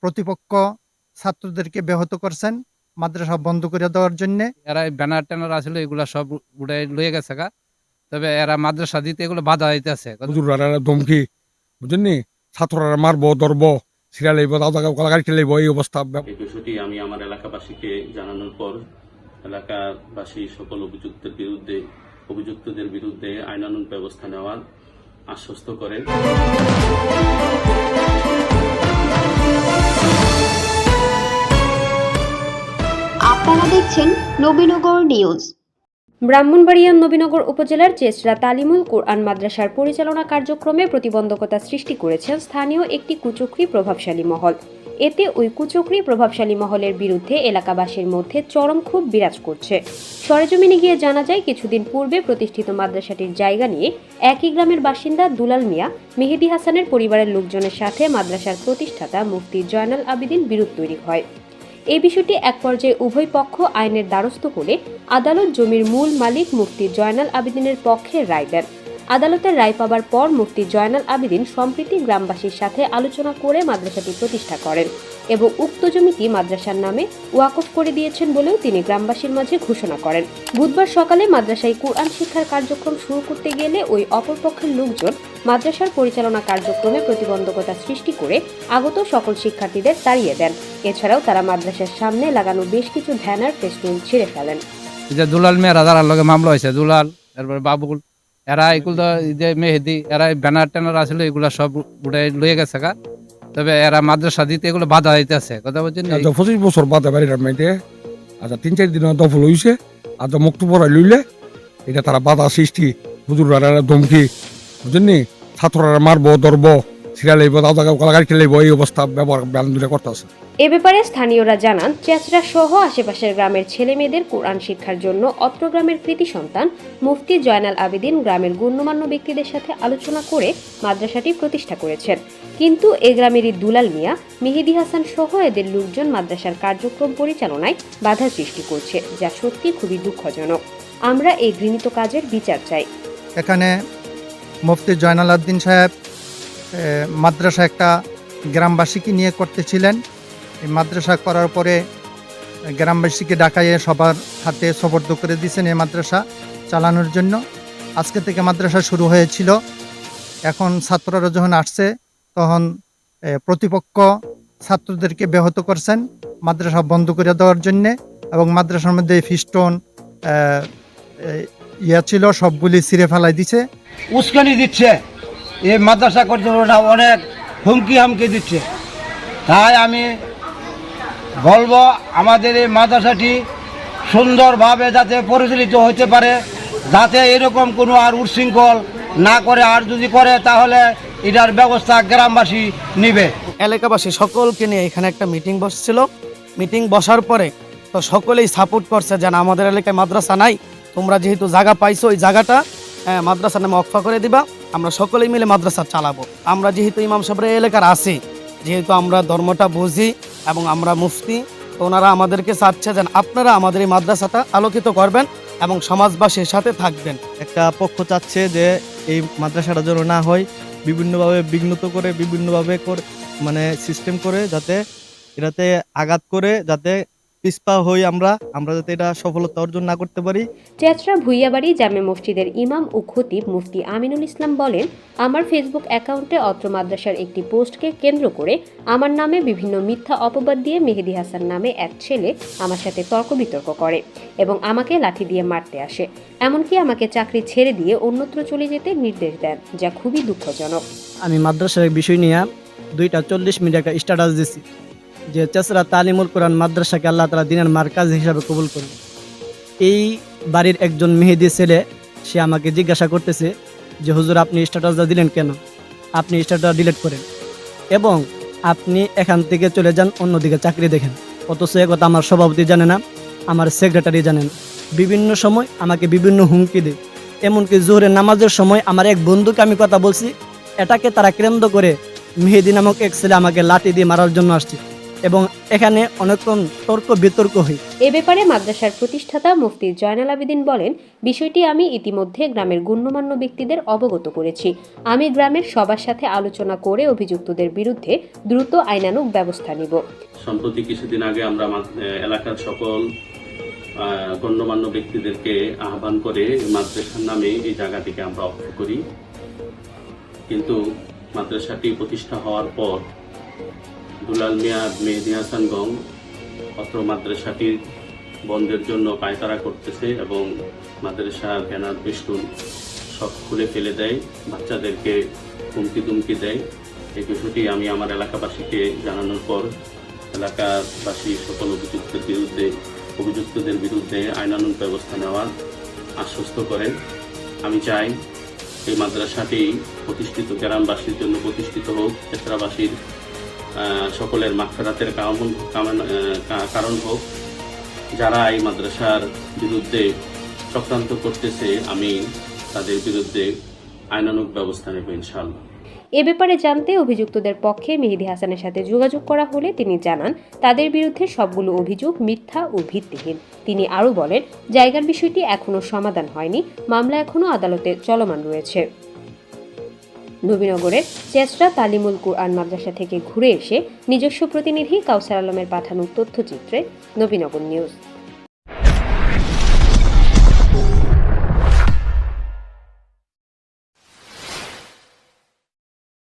প্রতিপক্ষ ছাত্রদেরকে ব্যাহত করছেন মাদ্রাসা বন্ধ করে দেওয়ার জন্য। এরা ব্যানার ট্যানার আসলে এগুলা সব উড়াই লয়ে গেছে গা, তবে এরা মাদ্রাসা দিতে এগুলো বাধা দিতেছে। হুজুররা ধমকি, বুঝছেন নি, ছাত্ররা মারবো ধরবো সিরিয়াল লইব কলাগাড়ি লইব, এই অবস্থা। এই বিষয়টি আমি আমার এলাকাবাসীকে জানানোর পর এলাকাবাসী সকল অভিযুক্তদের বিরুদ্ধে আইনানুগ ব্যবস্থা নেওয়ার আশ্বস্ত করেন। আপনারা দেখছেন নবীনগর নিউজ। ব্রাহ্মণবাড়িয়ার নবীনগর উপজেলার চেচরা তালিমুল কুরআন মাদ্রাসার পরিচালনা কার্যক্রমে প্রতিবন্ধকতা সৃষ্টি করেছেন স্থানীয় একটি কুচক্রী প্রভাবশালী মহল। এতে ওই কুচক্রী প্রভাবশালী মহলের বিরুদ্ধে এলাকাবাসীর মধ্যে চরম ক্ষোভ বিরাজ করছে। সরেজমিনে গিয়ে জানা যায়, কিছুদিন পূর্বে প্রতিষ্ঠিত মাদ্রাসাটির জায়গা নিয়ে একই গ্রামের বাসিন্দা দুলাল মিয়া, মেহেদি হাসানের পরিবারের লোকজনের সাথে মাদ্রাসার প্রতিষ্ঠাতা মুফতি জয়নাল আবেদিন বিরোধ তৈরি হয়। এই বিষয়টি এক পর্যায়ে উভয় পক্ষ আইনের দ্বারস্থ হলে আদালত জমির মূল মালিক মুফতি জয়নাল আবেদিনের পক্ষে রায় দেন। আদালতের রায় পাবার পর মুফতি জয়নাল আবেদিন সম্প্রতি গ্রামবাসীর সাথে আলোচনা করে মাদ্রাসাটি প্রতিষ্ঠা করেন এবং উক্ত জমিটি মাদ্রাসার নামে ওয়াকফ করে দিয়েছেন বলেও তিনি গ্রামবাসীর মাঝে ঘোষণা করেন। বুধবার সকালে মাদ্রাসায় কুরআন শিক্ষার কার্যক্রম শুরু করতে গেলে ওই অপরপক্ষের লোকজন মাদ্রাসার পরিচালনা কার্যক্রমে প্রতিবন্ধকতা সৃষ্টি করে আগত সকল শিক্ষার্থীদের তাড়িয়ে দেন। এছাড়াও তারা মাদ্রাসার সামনে লাগানো বেশ কিছু ব্যানার ফেস্টুন ছিঁড়ে ফেলেন। যে দুলাল মেয়ের যারা লগে মামলা হয়েছে, দুলাল, তারপরে বাবুল, এরা এগুলো যে মেহেদি, এরা ব্যানার ট্যানার আসলে এগুলা সব উড়াই লয়ে গেছে গা, তবে এরা মাদ্রাসা দিতে এগুলো বাধা দিতেছে। কথা বলছেন 25 বছর বাদে বাড়ির মেয়েতে আচ্ছা 3-4 দিন দফল হইছে, আজ মুক্ত পড়াই লইলে এটা তারা বাধা সৃষ্টি, হুজুররা ধমকি, বুঝছেন নি, ছাত্ররা মারবো ধরবো সিরিয়াল লইব কলাগাড়ি লইব, এই অবস্থা ব্যবহার ব্যান করতেছে। এ ব্যাপারে স্থানীয়রা জানান, চেচরা সহ আশেপাশের গ্রামের ছেলে মেয়েদের কোরআন শিক্ষার জন্য অত্র গ্রামের কৃতি সন্তান মুফতি জয়নাল আবেদিন গ্রামের গণ্যমান্য ব্যক্তিদের সাথে আলোচনা করে মাদ্রাসাটি প্রতিষ্ঠা করেছেন। কিন্তু এ গ্রামেরই দুলাল মিয়া, মেহেদি হাসান সহ এদের লোকজন মাদ্রাসার কার্যক্রম পরিচালনায় বাধা সৃষ্টি করছে, যা সত্যি খুবই দুঃখজনক। আমরা এই ঘৃণিত কাজের বিচার চাই। এখানে মুফতি জয়নাল আবেদিন সাহেব মাদ্রাসা একটা গ্রামবাসীকে নিয়ে করতেছিলেন। এই মাদ্রাসা করার পরে গ্রামবাসীকে ডাকাইয়ে সবার হাতে সোপর্দ করে দিয়েছেন এই মাদ্রাসা চালানোর জন্য। আজকে থেকে মাদ্রাসা শুরু হয়েছিল। এখন ছাত্ররা যখন আসছে তখন প্রতিপক্ষ ছাত্রদেরকে ব্যাহত করছেন মাদ্রাসা বন্ধ করে দেওয়ার জন্য, এবং মাদ্রাসার মধ্যে ফিস্টন ছিল সবগুলি ছিঁড়ে ফেলাই দিছে, উস্কানি দিচ্ছে। এই মাদ্রাসা কর্তৃপক্ষরা অনেক হুমকি হামকি দিচ্ছে। তাই আমি বলবো, আমাদের এই মাদ্রাসাটি সুন্দরভাবে যাতে পরিচালিত হতে পারে, যাতে এরকম কোনো আর উচ্ছৃঙ্খল না করে, আর যদি করে তাহলে এটার ব্যবস্থা গ্রামবাসী নিবে। এলাকাবাসী সকলকে নিয়ে এখানে একটা মিটিং বসছিল। মিটিং বসার পরে তো সকলেই সাপোর্ট করছে যে আমাদের এলাকায় মাদ্রাসা নাই, তোমরা যেহেতু জায়গা পাইছো ওই জায়গাটা মাদ্রাসার নামে ওয়াকফ করে দিবা, আমরা সকলেই মিলে মাদ্রাসা চালাবো। আমরা যেহেতু ইমাম সাহেবের এলাকার আছি, যেহেতু আমরা ধর্মটা বুঝি এবং আমরা মুফতি, তো ওনারা আমাদেরকে চাচ্ছে যে আপনারা আমাদের এই মাদ্রাসাটা আলোকিত করবেন এবং সমাজবাসীর সাথে থাকবেন। একটা পক্ষ চাচ্ছে যে এই মাদ্রাসাটা যেন না হয়, বিভিন্নভাবে বিঘ্নিত করে, বিভিন্নভাবে মানে সিস্টেম করে, যাতে এটাতে আঘাত করে, যাতে পিছপা হই আমরা যাতে এটা সফলতা অর্জন না করতে পারি। চেচরা ভুইয়াবাড়ি জামে মসজিদের ইমাম ও খতিব মুফতি আমিনুল ইসলাম বলেন, আমার ফেসবুক অ্যাকাউন্টে অত্র মাদ্রাসার একটি পোস্টকে কেন্দ্র করে আমার নামে বিভিন্ন মিথ্যা অপবাদ দিয়ে মেহেদি হাসান নামে এক ছেলে আমার সাথে তর্ক বিতর্ক করে এবং আমাকে লাঠি দিয়ে মারতে আসে, এমনকি আমাকে চাকরি ছেড়ে দিয়ে অন্যত্র চলে যেতে নির্দেশ দেন, যা খুবই দুঃখজনক। আমি মাদ্রাসার বিষয় নিয়ে 2:40 মিনিট একটা স্ট্যাটাস দিছি যে চেচরা তালিমুল কুরআন মাদ্রাসাকে আল্লাহ তাআলা দ্বীনের মার্কাজ হিসাবে কবুল করুন। এই বাড়ির একজন মেহেদি ছেলে, সে আমাকে জিজ্ঞাসা করতেছে যে হুজুর আপনি স্ট্যাটাসটা দিলেন কেন, আপনি স্ট্যাটাস ডিলিট করেন এবং আপনি এখান থেকে চলে যান, অন্যদিকে চাকরি দেখেন। অথচ এ কথা আমার সভাপতি জানে না, আমার সেক্রেটারি জানেন। বিভিন্ন সময় আমাকে বিভিন্ন হুমকি দেয়, এমনকি জোহরের নামাজের সময় আমার এক বন্ধুকে আমি কথা বলছি, এটাকে তারা কেন্দ্র করে মেহেদি নামক এক ছেলে আমাকে লাঠি দিয়ে মারার জন্য আসছে। এবং এখানে অনেকক্ষণ তর্ক বিতর্ক হয়। এ ব্যাপারে মাদ্রাসার প্রতিষ্ঠাতা মুফতি জয়নাল আবেদিন বলেন, বিষয়টি আমি ইতিমধ্যে গ্রামের গণ্যমান্য ব্যক্তিদের অবগত করেছি। আমি গ্রামের সবার সাথে আলোচনা করে অভিযুক্তদের বিরুদ্ধে দ্রুত আইনানুগ ব্যবস্থা নিব। সম্প্রতি কিছুদিন আগে আমরা এলাকার সকল গণ্যমান্য ব্যক্তিদেরকে আহ্বান করে মাদ্রাসার নামে এই জায়গাটিকে আমরা অক্ষ করি, কিন্তু মাদ্রাসাটি প্রতিষ্ঠা হওয়ার পর দুলাল মিয়া মেহেদী হাসান গং অত্র মাদ্রাসাটির বন্ধের জন্য পায়তারা করতেছে এবং মাদ্রাসার ব্যানার বেষ্টন সব খুলে ফেলে দেয়, বাচ্চাদেরকে হুমকি দুমকি দেয়। এই বিষয়টি আমি আমার এলাকাবাসীকে জানানোর পর এলাকাবাসী সকল অভিযুক্তদের বিরুদ্ধে আইনানুগ ব্যবস্থা নেওয়ার আশ্বস্ত করেন। আমি চাই এই মাদ্রাসাটি প্রতিষ্ঠিত গ্রামবাসীর জন্য প্রতিষ্ঠিত হোক, ক্ষেত্রাবাসীর সকলের মাগফিরাতের কারণ হোক। যারা এই মাদ্রাসার বিরুদ্ধে চক্রান্ত করতেছে আমি তাদের বিরুদ্ধে আইনানুগ ব্যবস্থা নেব ইনশাআল্লাহ। এ ব্যাপারে জানতে অভিযুক্তদের পক্ষে মেহেদী হাসানের সাথে যোগাযোগ করা হলে তিনি জানান, তাদের বিরুদ্ধে সবগুলো অভিযোগ মিথ্যা ও ভিত্তিহীন। তিনি আরও বলেন, জায়গার বিষয়টি এখনও সমাধান হয়নি, মামলা এখনও আদালতে চলমান রয়েছে। নবীনগরের চেসরা তালিমুল কুরআন মাদ্রাসা থেকে ঘুরে এসে নিজস্ব প্রতিনিধি কাউসার আলমের পাঠানো তথ্যচিত্রে নবীনগর নিউজ।